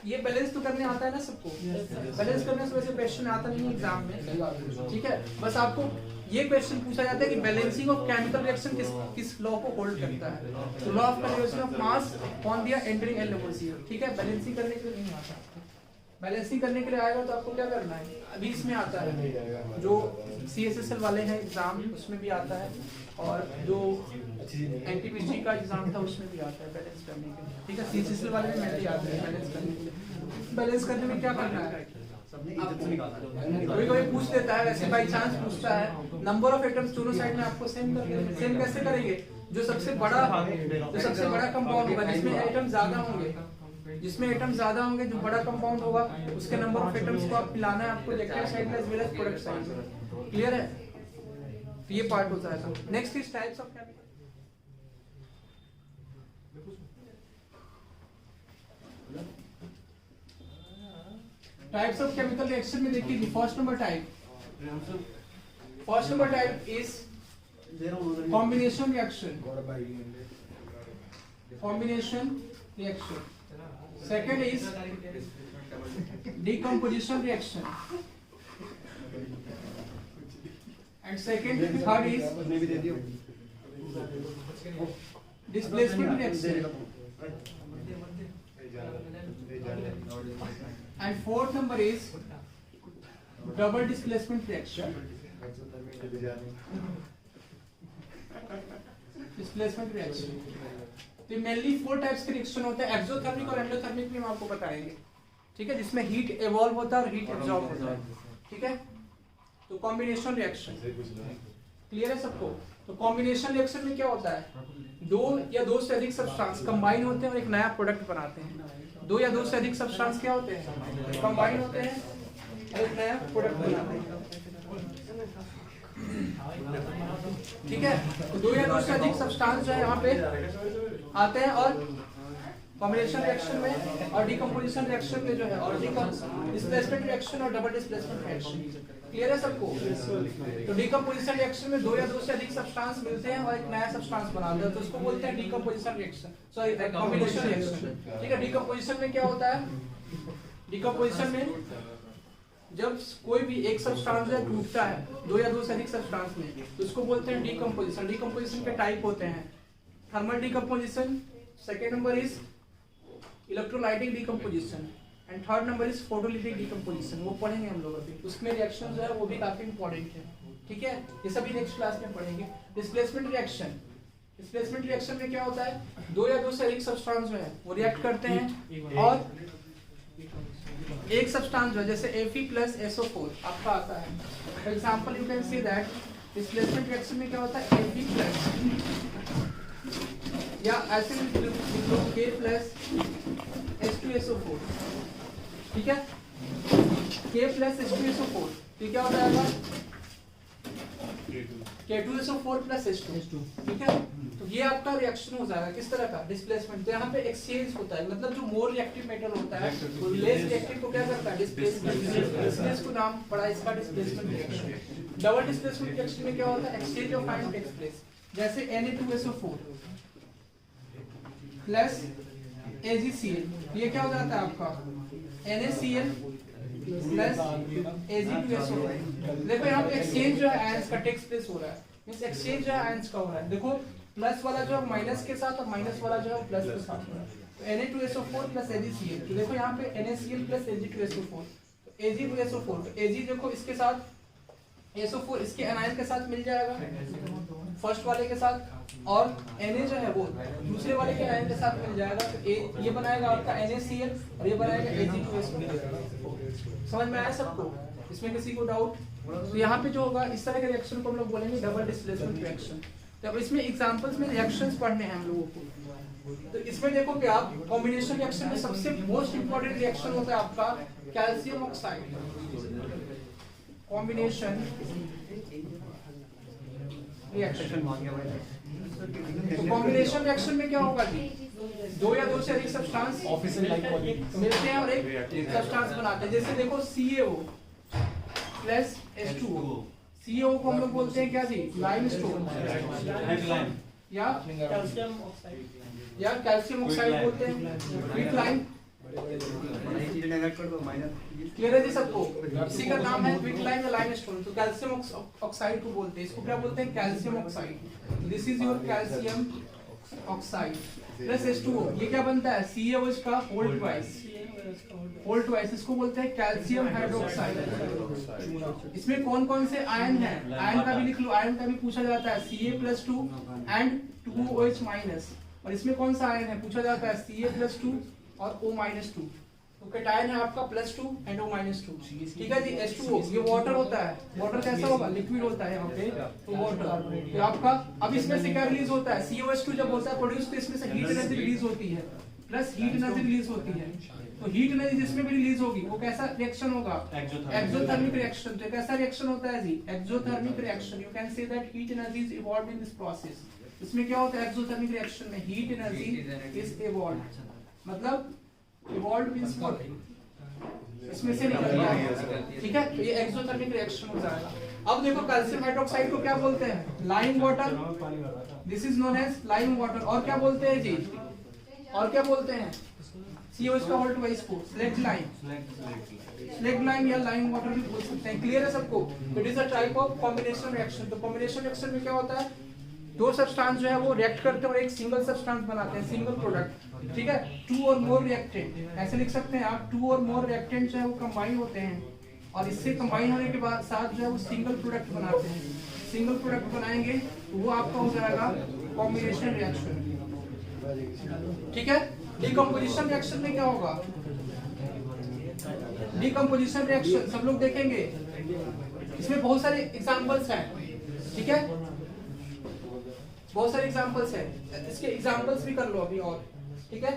A: ये बैलेंस तो करने आता है ना सबको? बैलेंस करने से वैसे क्वेश्चन आता नहीं है एग्जाम में, ठीक है। बस आपको ये क्वेश्चन पूछा जाता है कि बैलेंसिंग ऑफ केमिकल रिएक्शन किस लॉ को होल्ड करता है? तो लॉ ऑफ कंजर्वेशन ऑफ मास कौन दिया? Antony L Lavoisier. ठीक है, बैलेंसिंग करने के लिए नहीं आता। बैलेंसिंग करने के लिए आएगा तो आपको क्या करना है? अभी इसमें आता है जो CSSL वाले हैं एग्जाम, उसमें भी आता है, और जो NTPC का एग्जाम था उसमें भी आता है बैलेंस करने के लिए। ठीक है, CSSL वाले में मैंने आता है बैलेंस करने के लिए। बैलेंस करने में क्या करना है? कभी कभी पूछ लेता है, वैसे बाई चांस पूछता है, नंबर ऑफ एटम्स दोनों साइड में आपको सेम कर देंगे। सेम कैसे करेंगे? जो सबसे बड़ा कंपाउंड होगा, जिसमें एटम ज्यादा होंगे, जिसमें एटम ज्यादा होंगे, जो बड़ा कंपाउंड होगा उसके नंबर ऑफ एटम्स को आप मिलाना है आपको रिएक्टेंट साइड में as well as product side में। क्लियर है? तो ये पार्ट हो जाएगा। Next is types of chemical. Types of chemical reaction में देखिए, first number type is combination reaction. combination reaction. Second is decomposition reaction. And third is displacement reaction. And fourth number is double displacement reaction. Displacement reaction. तो mainly 4 types के reaction होते हैं, exothermic और endothermic भी हम आपको बताएंगे, ठीक है, जिसमें हीट इवॉल्व होता है और हीट एब्जॉर्ब होता है, ठीक है। तो कॉम्बिनेशन रिएक्शन क्लियर है सबको। तो कॉम्बिनेशन रिएक्शन में क्या होता है, दो या दो से अधिक सब्सटेंस कंबाइन होते हैं और एक नया प्रोडक्ट बनाते हैं। दो या दो से अधिक सब्सटेंस क्या होते हैं, कंबाइन होते हैं और एक नया प्रोडक्ट बनाते हैं, ठीक है। तो दो या दो से अधिक सब्सटेंस जो है यहाँ पे आते हैं और कॉम्बिनेशन रिएक्शन में और डिकम्पोजिशन रिएक्शन में जो है, और डिस्प्लेसमेंट रिएक्शन और डबल डिस्प्लेसमेंट रिएक्शन। क्लियर है सबको। तो डिकम्पोजिशन रिएक्शन में दो या दो से अधिक सब्सटेंस मिलते हैं और एक नया सब्सटेंस बनाते हैं, तो उसको बोलते हैं decomposition reaction, sorry combination reaction, ठीक है। डिकम्पोजिशन में क्या होता है, डिकम्पोजिशन में जब कोई भी एक सब्सटेंस है टूटता है दो या दो से अधिक सब्सटेंस में, तो उसको बोलते हैं डिकम्पोजिशन। डिकम्पोजिशन के टाइप होते हैं thermal decomposition, second number is electrolytic decomposition and third number is photolytic decomposition. वो पढ़ेंगे हम लोग अभी, उसमें रिएक्शन जो है वो भी काफी इंपॉर्टेंट है, ठीक है। ये सभी नेक्स्ट क्लास में पढ़ेंगे। डिस्प्लेसमेंट रिएक्शन, डिस्प्लेसमेंट रिएक्शन में क्या होता है, दो या दो से अधिक सब्सटेंस जो है वो रिएक्ट करते हैं और एक सब्सटेंस जो है जैसे Fe+SO4 आपका आता है, for example you can see that displacement reaction में क्या होता है Fe+ या ऐसे लिख लो K+H2SO4, ठीक है, K+H2SO4, तो क्या हो जाएगा K2SO4+H2, ठीक है। तो ये आपका रिएक्शन हो जाएगा किस तरह का, डिस्प्लेसमेंट। तो यहाँ पे एक्सचेंज होता है, मतलब जो मोर रिएक्टिव मेटल होता है वो लेस रिएक्टिव को क्या करता है, डिस्प्लेस को नाम पड़ा इसका displacement reaction. Double displacement reaction में क्या होता है, exchange of ion takes place, जैसे Na2SO4 प्लस AgCl, ये क्या हो जाता है आपका NaCl प्लस Ag2SO4। देखो यहाँ पे एक्सचेंज जो है आयंस का टेक्स प्लेस हो रहा है, मींस एक्सचेंज जो है आयंस का हो रहा है। देखो प्लस वाला जो है माइनस के साथ और माइनस वाला जो है प्लस के साथ हो रहा है। तो Na2SO4 प्लस AgCl, तो देखो यहाँ पे NaCl प्लस Ag2SO4, तो Ag2SO4, तो Ag देखो इसके साथ SO4 इसके एनायन के साथ मिल जाएगा फर्स्ट वाले के साथ, और Na जो है वो दूसरे वाले के आयन के साथ मिल जाएगा। तो ये बनाएगा आपका NaCl और ये बनाएगा Ag2SO4। समझ में आया सबको, इसमें किसी को डाउट? तो यहाँ पे जो होगा इस तरह के रिएक्शन को हम लोग बोलेंगे डबल डिस्प्लेसमेंट रिएक्शन। तो अब इसमें एग्जांपल्स में रिएक्शंस पढ़ने हैं हम लोगों को। तो इसमें देखो कि आप कॉम्बिनेशन रिएक्शन में सबसे मोस्ट इंपॉर्टेंट रिएक्शन होता है आपका कैल्शियम ऑक्साइड कॉम्बिनेशन रिएक्शन। तो कॉम्बिनेशन रिएक्शन में क्या होगा जी, दो या दो से अधिक सब्सटेंस मिलते हैं और एक सब्सटेंस बनाते हैं। जैसे देखो CaO प्लस H2O, CaO को हम लोग बोलते हैं क्या जी, लाइमस्टोन या कैल्शियम ऑक्साइड बोलते हैं, क्विक लाइम। क्लियर है जी सबको, इसी का नाम है क्विक लाइम या लाइमस्टोन। तो कैल्शियम ऑक्साइड को बोलते हैं, इसको क्या बोलते हैं, calcium oxide. This is your calcium oxide plus H2O, ये क्या बनता है, CaO का होल ट्वाइस, इसको बोलते हैं कैल्शियम हाइड्रोक्साइड। इसमें कौन कौन से आयन हैं, आयन का भी लिख लो, आयन का भी पूछा जाता है Ca+2 एंड 2OH-, और इसमें कौन सा आयन है पूछा जाता है Ca+2 और O-2। तो कैटायन है आपका +2 एंड O-2, ठीक है जी। H2O ये वाटर होता है, वाटर कैसा होगा, लिक्विड होता है यहाँ पे, तो वाटर। तो आपका अब इसमें से क्या रिलीज होता है, COH2 जब होता है प्रोड्यूस, तो इसमें से हीट एनर्जी रिलीज होती है, प्लस हीट एनर्जी रिलीज होती है। तो हीट एनर्जी जिसमें भी रिलीज होगी वो कैसा रिएक्शन होगा, एक्सोथर्मिक रिएक्शन। तो कैसा रिएक्शन होता है जी, exothermic reaction. You can say that heat energy is evolved in this process. इसमें क्या होता है, एक्सोथर्मिक रिएक्शन में हीट एनर्जी इज इवॉल्व्ड, मतलब इवॉल्व्ड मींस व्हाट, इसमें से निकल गया, ठीक है। तो ये एक्सोथर्मिक रिएक्शन हो जाएगा। अब देखो कैल्शियम हाइड्रोक्साइड को क्या बोलते हैं, lime water, this is known as lime water. और क्या बोलते हैं जी, और क्या बोलते हैं CO इसका होल्ड वाइज को स्लैग लाइन, स्लैग लाइन या लाइन वाटर भी बोल सकते हैं। क्लियर है सबको? It is a type of combination reaction. तो कॉम्बिनेशन रिएक्शन में क्या होता है, दो सब्सटेंस जो है वो रिएक्ट करते हैं और एक सिंगल सब्सटेंस बनाते हैं, सिंगल प्रोडक्ट, ठीक है। टू और मोर रिएक्टेंट, ऐसे लिख सकते हैं आप, टू और मोर रिएक्टेंट जो है वो कंबाइन होते हैं और इससे कंबाइन होने के बाद साथ जो है वो सिंगल प्रोडक्ट बनाते हैं। सिंगल प्रोडक्ट बनाएंगे तो वो आपका हो जाएगा कॉम्बिनेशन रिएक्शन, ठीक है। डिकम्पोजिशन रिएक्शन में क्या होगा, डिकम्पोजिशन रिएक्शन सब लोग देखेंगे, इसमें बहुत सारे एग्जांपल्स हैं, ठीक है, बहुत सारे एग्जांपल्स हैं। इसके एग्जांपल्स भी कर लो अभी और, ठीक है।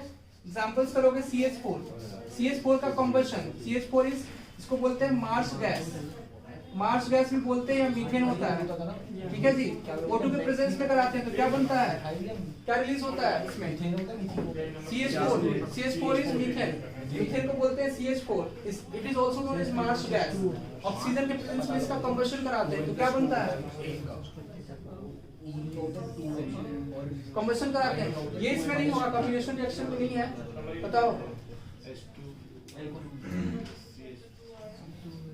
A: एग्जांपल्स करोगे CH4 का कॉम्बशन, CH4 इज, इसको बोलते हैं मार्स गैस, मार्स गैस भी बोलते हैं, मीथेन होता है, ठीक है जी। O2 के प्रेजेंस में कराते हैं तो क्या बनता है, क्या रिलीज होता है इसमें, CH4 इज मीथेन, मीथेन को बोलते हैं CH4, it is also known as marsh gas. Oxygen के प्रेजेंस में इसका कॉम्बशन कराते हैं तो क्या बनता है, कॉम्बशन कराते हैं। ये इसमें नहीं होगा, कॉम्बिनेशन रिएक्शन में नहीं है, बताओ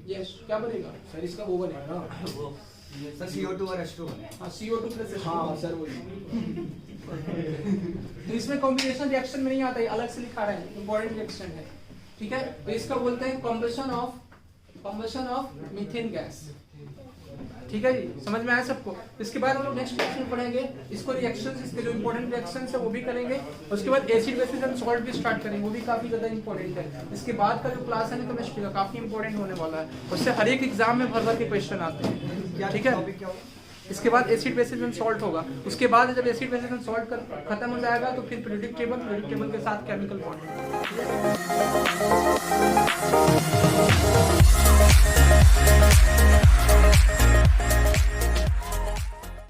A: यस क्या बनेगा
D: सर इसका वो बनेगा ना
C: सर CO2 और H2 बने।
A: हाँ CO2 प्लस H2।
D: हाँ सर वही।
A: तो इसमें कॉम्बिनेशन रिएक्शन में नहीं आता है, अलग से लिखा रहा है, इंपॉर्टेंट रिएक्शन है, ठीक है। तो इसका बोलते हैं कॉम्बशन ऑफ मीथेन गैस, ठीक है जी। समझ में आया सबको? इसके बाद हम लोग नेक्स्ट क्लास में पढ़ेंगे इसको, रिएक्शंस, इसके जो इंपॉर्टेंट रिएक्शंस है वो भी करेंगे। उसके बाद एसिड बेसिस एंड सॉल्ट भी स्टार्ट करेंगे, वो भी काफी ज्यादा इंपॉर्टेंट है। इसके बाद का जो क्लास है ना केमिस्ट्री का, काफी इंपॉर्टेंट होने वाला है, उससे हर एक एग्जाम में भर भर के क्वेश्चन आते हैं, ठीक है।
C: टॉपिक क्या होगा?
A: इसके बाद एसिड बेसिस एंड सॉल्ट होगा। उसके बाद जब एसिड बेसिस एंड सॉल्ट खत्म हो जाएगा तो फिर पीरियोडिक टेबल के साथ केमिकल बॉन्ड।